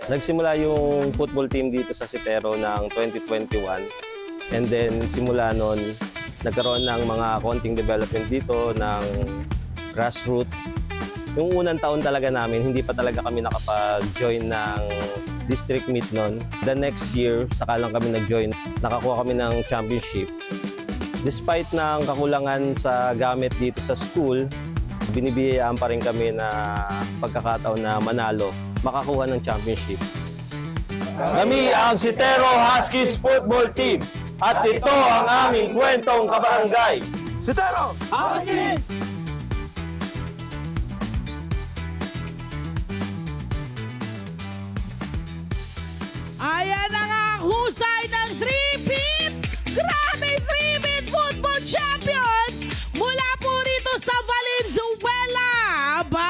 Nagsimula yung football team dito sa Sitero ng 2021. And then simula nun, nagkaroon ng mga konting development dito ng grassroots. Yung unang taon talaga namin, hindi pa talaga kami nakapag-join ng district meet nun. The next year, saka lang kami nag-join. Nakakuha kami ng championship. Despite ng kakulangan sa gamit dito sa school, binibiyayaan pa rin kami na pagkakataon na manalo, makakuha ng championship. Kami ang Sitero Huskies Football Team at ito ang aming kwentong kabarangay. Sitero! Huskies! Ayan na nga, husay ng 3-peat! Grabe, 3-peat football champions! Mula po rito sa Valenzuela, ba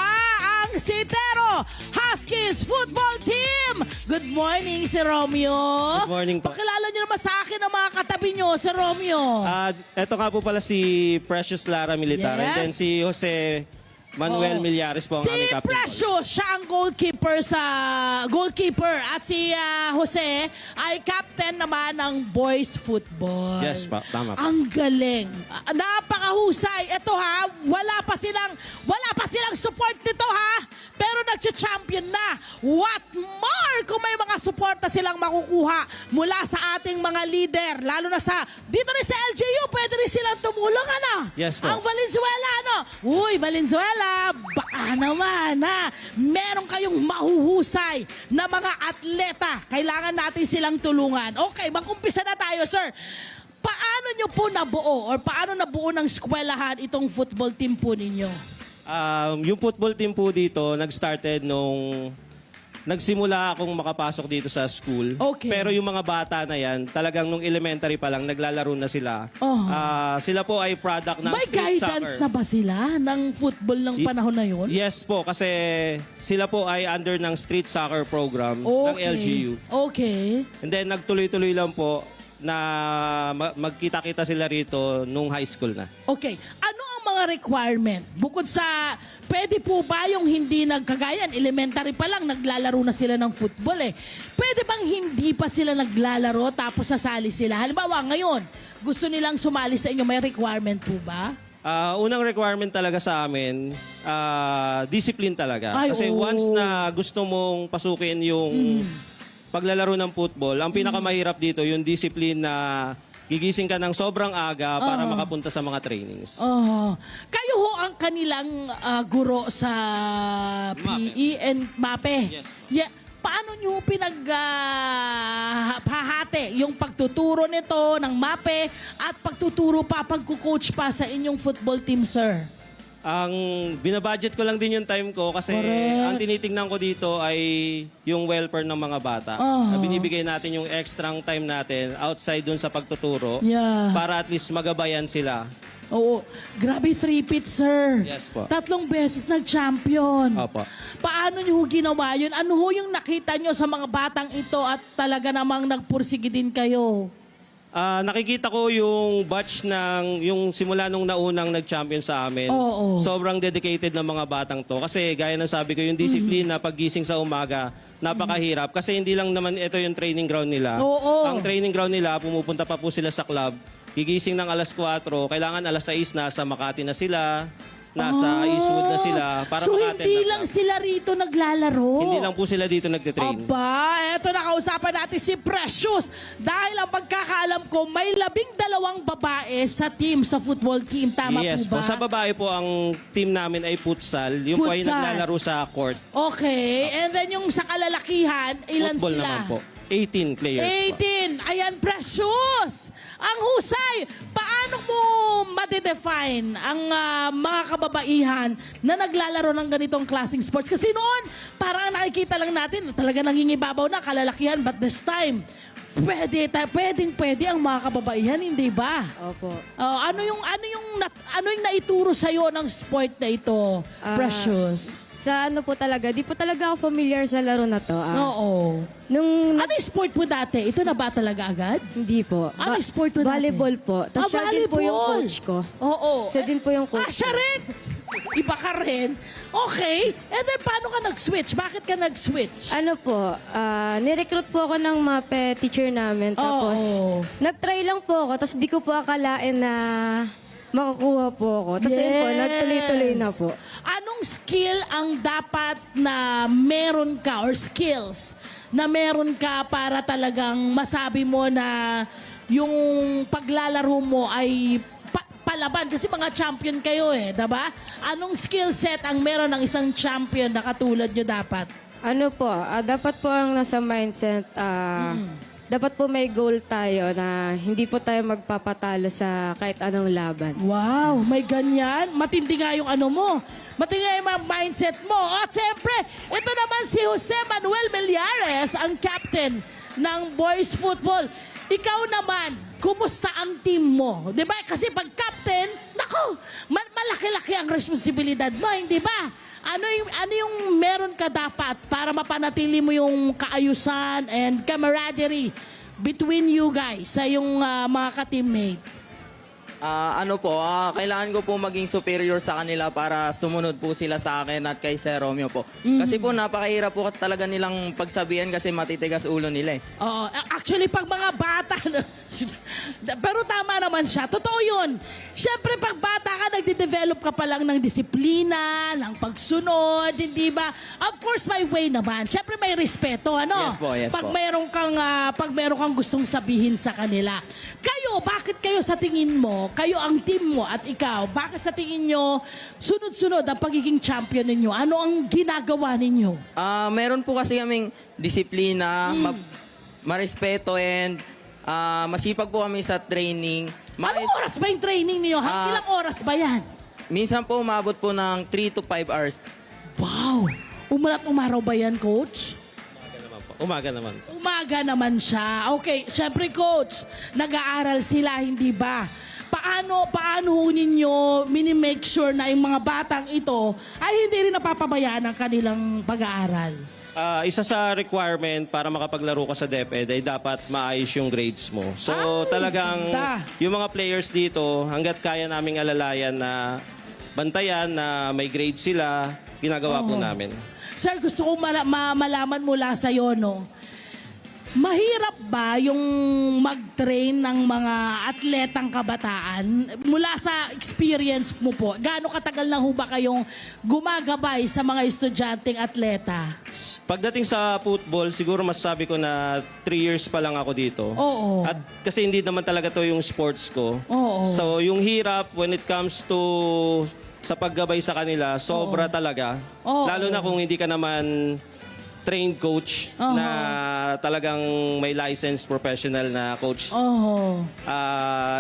ang Sitero Huskies Football Team! Good morning, si Romeo. Good morning po. Pakilala niyo naman sa akin ang mga katabi niyo, si Romeo. Ito nga po pala si Precious Lara Militar. Yes. And then si Jose Manuel Millares po ang Si aming captain. Precious, siya ang goalkeeper at si Jose ay captain naman ng boys football. Yes pa, tama po. Ang galing. Napakahusay. Ito ha, wala pa silang support nito ha. Pero nagcha-champion na. What more kung may mga suporta silang makukuha mula sa ating mga leader. Lalo na dito rin sa LGU, pwede rin silang tumulong ano? Yes po. Ang Valenzuela ano? Uy, Valenzuela, baka naman ha. Meron kayong mahuhusay na mga atleta. Kailangan natin silang tulungan. Okay, mag-umpisa na tayo, sir. Paano nyo po nabuo or paano nabuo ng eskwelahan itong football team po ninyo? Yung football team po dito, nag-started nung nagsimula akong makapasok dito sa school. Okay. Pero yung mga bata na yan, talagang nung elementary pa lang, naglalaro na sila. Sila po ay product ng May street guidance soccer. na ba sila ng football ng panahon na yun? Yes po, kasi sila po ay under ng street soccer program ng LGU. Okay. And then nagtuloy-tuloy lang po na magkita-kita sila rito nung high school na. Okay. Ano ang mga requirement? Bukod sa, pwede po ba yung hindi nagkagayan? Elementary pa lang, naglalaro na sila ng football eh. Pwede bang hindi pa sila naglalaro tapos sasali sila? Halimbawa, ngayon, gusto nilang sumali sa inyo, may requirement po ba? Unang requirement talaga sa amin, discipline talaga. Ay, Kasi oo. once na gusto mong pasukin yung paglalaro ng football, ang pinakamahirap dito yung discipline na gigising ka ng sobrang aga para makapunta sa mga trainings. Kayo ho ang kanilang guro sa PE and MAPE. Yes. Yeah. Paano nyo pahati yung pagtuturo nito ng MAPE at pagtuturo pa, pagkukoach pa sa inyong football team, sir? Ang binabudget ko lang din yung time ko kasi Correct. ang tinitingnan ko dito ay yung welfare ng mga bata. Binibigay natin yung extra time natin outside dun sa pagtuturo Yeah. para at least magabayan sila. Oo. Grabe, 3-peat, sir. Yes po. 3 beses nag-champion. Opo. Paano nyo ginawa yun? Ano ho yung nakita nyo sa mga batang ito at talaga namang nagpursige din kayo? Nakikita ko yung batch yung simula nung naunang nag-champion sa amin. Oo. Sobrang dedicated ng mga batang to. Kasi gaya ng sabi ko, yung discipline na paggising sa umaga, napakahirap. Kasi hindi lang naman ito yung training ground nila. Oo. Ang training ground nila, pumupunta pa po sila sa club. Gigising ng alas 4, kailangan alas 6 nasa Makati na sila, nasa Eastwood na sila. Para so maka-attend hindi ng lang club. sila rito naglalaro? Hindi lang po sila dito nagtitrain. Aba, eto nakausapan natin si Precious. Dahil ang pagkakaalam ko, may 12 babae sa team, sa football team. Tama Yes po ba? po. Sa babae po, ang team namin ay futsal. Yung po ay Futsal. naglalaro sa court. Okay. And then yung sa kalalakihan, ilan Football sila? naman po. 18 players po. 18. Ayan, Precious. Ang husay. Paano mo ma-define ang mga kababaihan na naglalaro ng ganitong klaseng sports? Kasi noon, parang nakikita lang natin, talaga nangingibabaw na kalalakihan. But this time, pwede ang mga kababaihan, hindi ba? Opo. Ano yung naituro sa ng sport na ito, Precious? Sa ano po talaga, di po talaga ako familiar sa laro na to. Oo. Nung Ano yung sport mo dati? Ito na ba talaga agad? hindi po. Ano yung sport mo dati? Volleyball po. Tapos siya din po yung volleyball. coach ko. Oo. Siya din po yung coach Siya rin! Iba ka rin. Okay. And then, paano ka nag-switch? Bakit ka nag-switch? Ano po, nirecruit po ako ng MAPE teacher namin. Tapos, Oo. nag-try lang po ako. Tapos, di ko po akalain na makukuha po ako. Tapos, ayun po, nagtuloy-tuloy na po. Anong skill ang dapat na meron ka or skills na meron ka para talagang masabi mo na yung paglalaro mo ay palaban? Kasi mga champion kayo diba? Anong skill set ang meron ng isang champion na katulad nyo dapat? Ano po, dapat po ang nasa mindset, dapat po may goal tayo na hindi po tayo magpapatalo sa kahit anong laban. Wow, may ganyan. Matindi nga yung ano mo. Matindi nga yung mindset mo. At siyempre, ito naman si Jose Manuel Millares, ang captain ng boys football. Ikaw naman, kumusta ang team mo? Di ba? Kasi pag captain, naku, malaki-laki ang responsibilidad mo, hindi ba? Ano yung meron ka dapat para mapanatili mo yung kaayusan and camaraderie between you guys sa yung mga ka-teammate? Kailangan ko po maging superior sa kanila para sumunod po sila sa akin at kay Sir Romeo po. Kasi po napakahirap po talaga nilang pagsabihan kasi matitigas ulo nila eh. Oo. Actually, pag mga bata, pero tama naman siya. Totoo yun. Siyempre, pag bata ka, nagde-develop ka pa lang ng disiplina, ng pagsunod, hindi ba? Of course, may way naman. Siyempre, may respeto, ano? Yes po, yes pag po. pag meron kang gustong sabihin sa kanila. Kayo, bakit kayo sa tingin mo, kayo ang team mo at ikaw, bakit sa tingin nyo, sunod-sunod ang pagiging champion ninyo? Ano ang ginagawa ninyo? Meron po kasi kaming disiplina, marespeto and masipag po kami sa training. Anong oras ba yung training niyo? Ilang oras ba yan? Minsan po umabot po ng 3 to 5 hours. Wow! Umulat umaraw ba yan, coach? Umaga naman. Umaga naman siya. Okay, syempre coach, nag-aaral sila, hindi ba? Paano ho ninyo minimake sure na yung mga batang ito ay hindi rin napapabayaan ang kanilang pag-aaral? Isa sa requirement para makapaglaro ka sa DepEd ay dapat maayos yung grades mo. So talagang ganda. yung mga players dito, hanggat kaya naming alalayan na bantayan na may grades sila, ginagawa po namin. Sir, gusto kong malaman mula sa'yo, no? Mahirap ba yung mag-train ng mga atletang kabataan? Mula sa experience mo po, gaano katagal na ho ba kayong gumagabay sa mga estudyanteng atleta? Pagdating sa football, siguro masasabi ko na 3 years pa lang ako dito. Oo. At kasi hindi naman talaga to yung sports ko. Oo. So yung hirap when it comes to sa paggabay sa kanila, sobra talaga. Oo. Lalo na kung hindi ka naman trained coach na talagang may licensed professional na coach. Oo.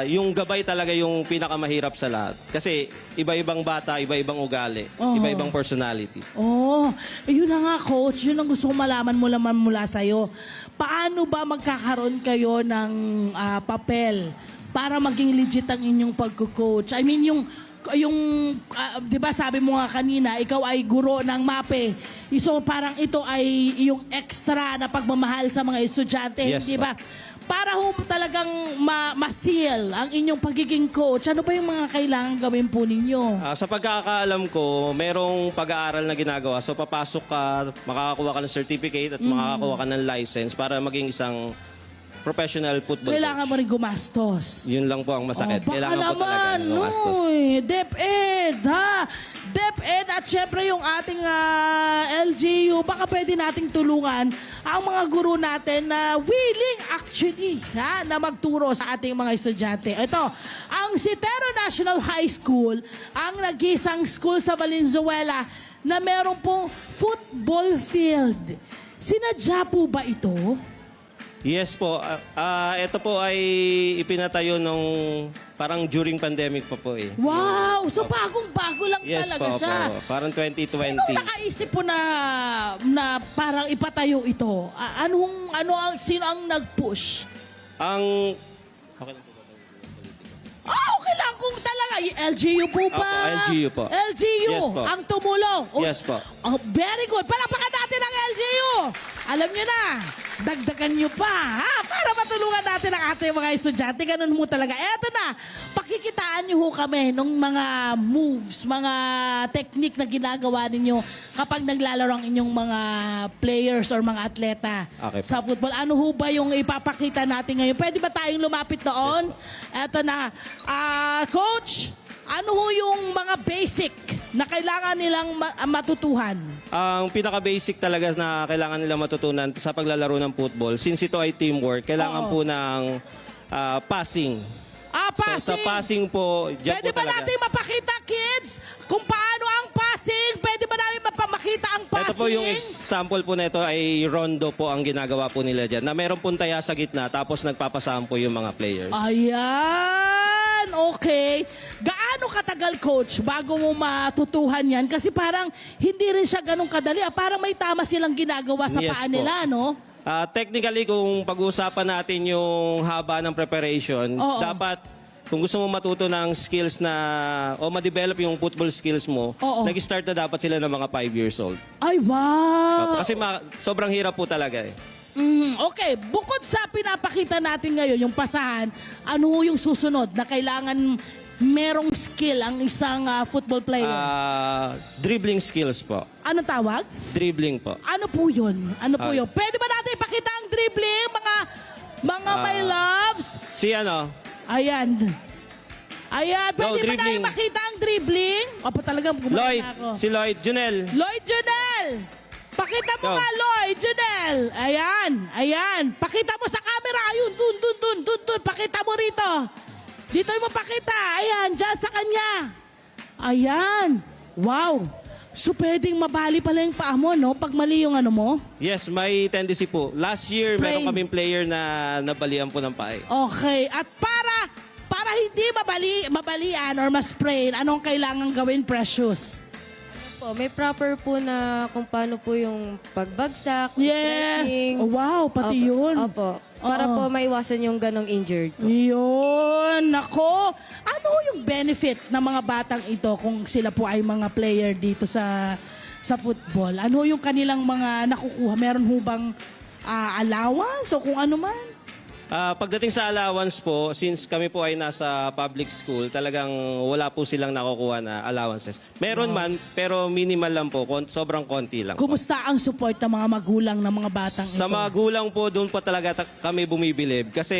Yung gabay talaga yung pinakamahirap sa lahat. Kasi iba-ibang bata, iba-ibang ugali, iba-ibang personality. Oh, yun na nga coach, yun ang gusto kong malaman mo naman mula sa'yo. Paano ba magkakaroon kayo ng papel para maging legit ang inyong pagko-coach? I mean, yung 'di ba sabi mo nga kanina, ikaw ay guro ng MAPE. So parang ito ay yung extra na pagmamahal sa mga estudyante, Yes, di ba? Para ho talagang ma-seal ang inyong pagiging coach, ano ba yung mga kailangan gawin po ninyo? Sa pagkakaalam ko, merong pag-aaral na ginagawa. So papasok ka, makakakuha ka ng certificate at makakakuha ka ng license para maging isang professional football Kailangan coach. mo rin gumastos. Yun lang po ang masakit. Baka Kailangan po talaga naman, ng gumastos. DepEd, ha? DepEd at syempre yung ating LGU, baka pwede nating tulungan ang mga guro natin na willing actually na magturo sa ating mga estudyante. Ito, ang Citero National High School, ang nag-isang school sa Valenzuela na meron pong football field. Sinadya po ba ito? Yes po. Ito po ay ipinatayo nung parang during pandemic pa po eh. Wow! So bagong-bago lang Yes talaga po, siya. po. Parang 2020. Sino nakaisip po na parang ipatayo ito? Sino ang nag-push? Ang... Okay lang po ba? Okay lang kung talaga. LGU po ba? Opo, LGU po. LGU Yes po. ang tumulong. Yes po. Oh, very good. Palapakan natin ang LGU. Alam nyo na, dagdagan nyo pa, ha? Para matulungan natin ang ating mga estudyante. Ganun mo talaga. Eto na, makikitaan niyo ho kami nung mga moves, mga technique na ginagawa ninyo kapag naglalaro ang inyong mga players or mga atleta Okay po. sa football. Ano ho ba yung ipapakita natin ngayon? Pwede ba tayong lumapit doon? Eto na. Coach, ano ho yung mga basic na kailangan nilang matutuhan? Ang pinaka-basic talaga na kailangan nila matutunan sa paglalaro ng football, since ito ay teamwork, kailangan Oo. po ng passing. Passing. So sa passing po, dyan Pwede po ba talaga. natin mapakita, kids, kung paano ang passing? Pwede ba namin mapamakita ang passing? Ito po yung example po na ito ay rondo po ang ginagawa po nila dyan. Na meron pong taya sa gitna tapos nagpapasaan po yung mga players. Ayan, okay. Gaano katagal, coach, bago mo matutuhan yan? Kasi parang hindi rin siya ganun kadali. Parang may tama silang ginagawa sa Yes paa po. nila, no? Technically, kung pag-uusapan natin yung haba ng preparation, Oo. dapat kung gusto mo matuto ng skills na o ma-develop yung football skills mo, Oo. nag-start na dapat sila ng mga 5 years old. Ay, wow! Kasi sobrang hirap po talaga eh. Okay, bukod sa pinapakita natin ngayon, yung pasahan, ano ho yung susunod na kailangan merong skill ang isang football player? Dribbling skills po. Ano tawag? Dribbling po. Ano po yun? Ano po Ah. yun? Pwede ba natin ipakita ang dribbling, mga my loves? Si ano, Ayan. Ayan, pwede ba dribbling. natin makita ang dribbling? Opo, talagang kumain Lloyd, na ako. si Lloyd, Junel. Lloyd Junel! Pakita mo Go. nga, Lloyd Junel! Ayan, ayan. Pakita mo sa camera. Ayun, dun. Pakita mo rito. Dito mo pakita. Ayan, dyan sa kanya. Ayan. Wow. So, pwedeng mabali pala yung paa mo, no? Pag mali yung ano mo. Yes, may tendency po. Last year, Sprain. meron kaming player na nabalian po ng pae. Okay. At para hindi mabalian or ma-sprain, anong kailangan gawin, Precious? Po, may proper po na kung paano po yung pagbagsak, Yes. stretching. Oh, wow, pati Opo, yun. Opo. Para Oo. po maiwasan yung ganong injured po. Yun, nako. Ano yung benefit ng mga batang ito kung sila po ay mga player dito sa football? Ano yung kanilang mga nakukuha? Meron ho bang allowance o kung ano man? Pagdating sa allowance po, since kami po ay nasa public school, talagang wala po silang nakukuha na allowances. Meron man, pero minimal lang po. Sobrang konti lang po. Kumusta ang support ng mga magulang ng mga batang ito? Sa mga gulang po, doon po talaga kami bumibilib. Kasi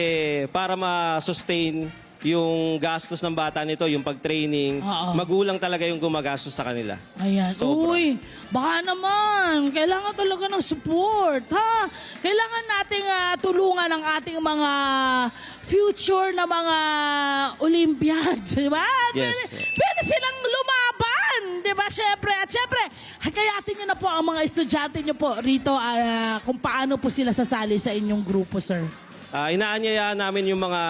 para ma-sustain yung gastos ng bata nito, yung pag-training, Oo. magulang talaga yung gumagastos sa kanila. Ayan. Sobra. Uy, baka naman. Kailangan talaga ng support, ha? Kailangan nating tulungan ang ating mga future na mga Olympiads, di ba? Yes. Pwede silang lumaban, di ba? Siyempre. At siyempre, hikayatin nyo na po ang mga estudyante nyo po rito kung paano po sila sasali sa inyong grupo, sir. Inaanyaya namin yung mga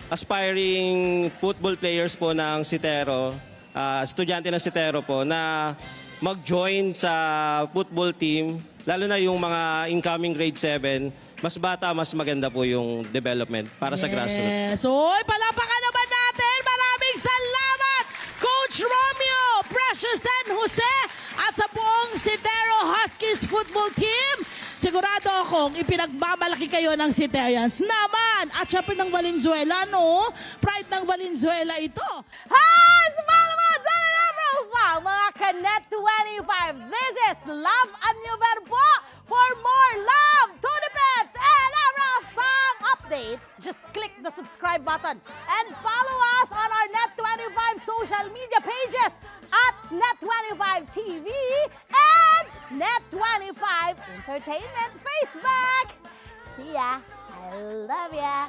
aspiring football players po ng Sitero, estudyante ng Sitero po, na mag-join sa football team, lalo na yung mga incoming grade 7. Mas bata, mas maganda po yung development para sa grassroots. Yes. Uy, palapakan naman natin. Maraming salamat, Coach Romeo, Precious San Jose, at sa buong Sitero Huskies football team. Sigurado akong ipinagmamalaki kayo ng Citerians naman. At syempre ng Valenzuela, no? Pride ng Valenzuela ito. Hi! Sumama naman sa Love mga Kanet 25. This is Love and New Verbo. For more love, Tunipet, and Arafang updates, just click the subscribe button and follow us on our Net25 social media pages at Net25 TV and Net25 Entertainment Facebook. See ya. I love ya.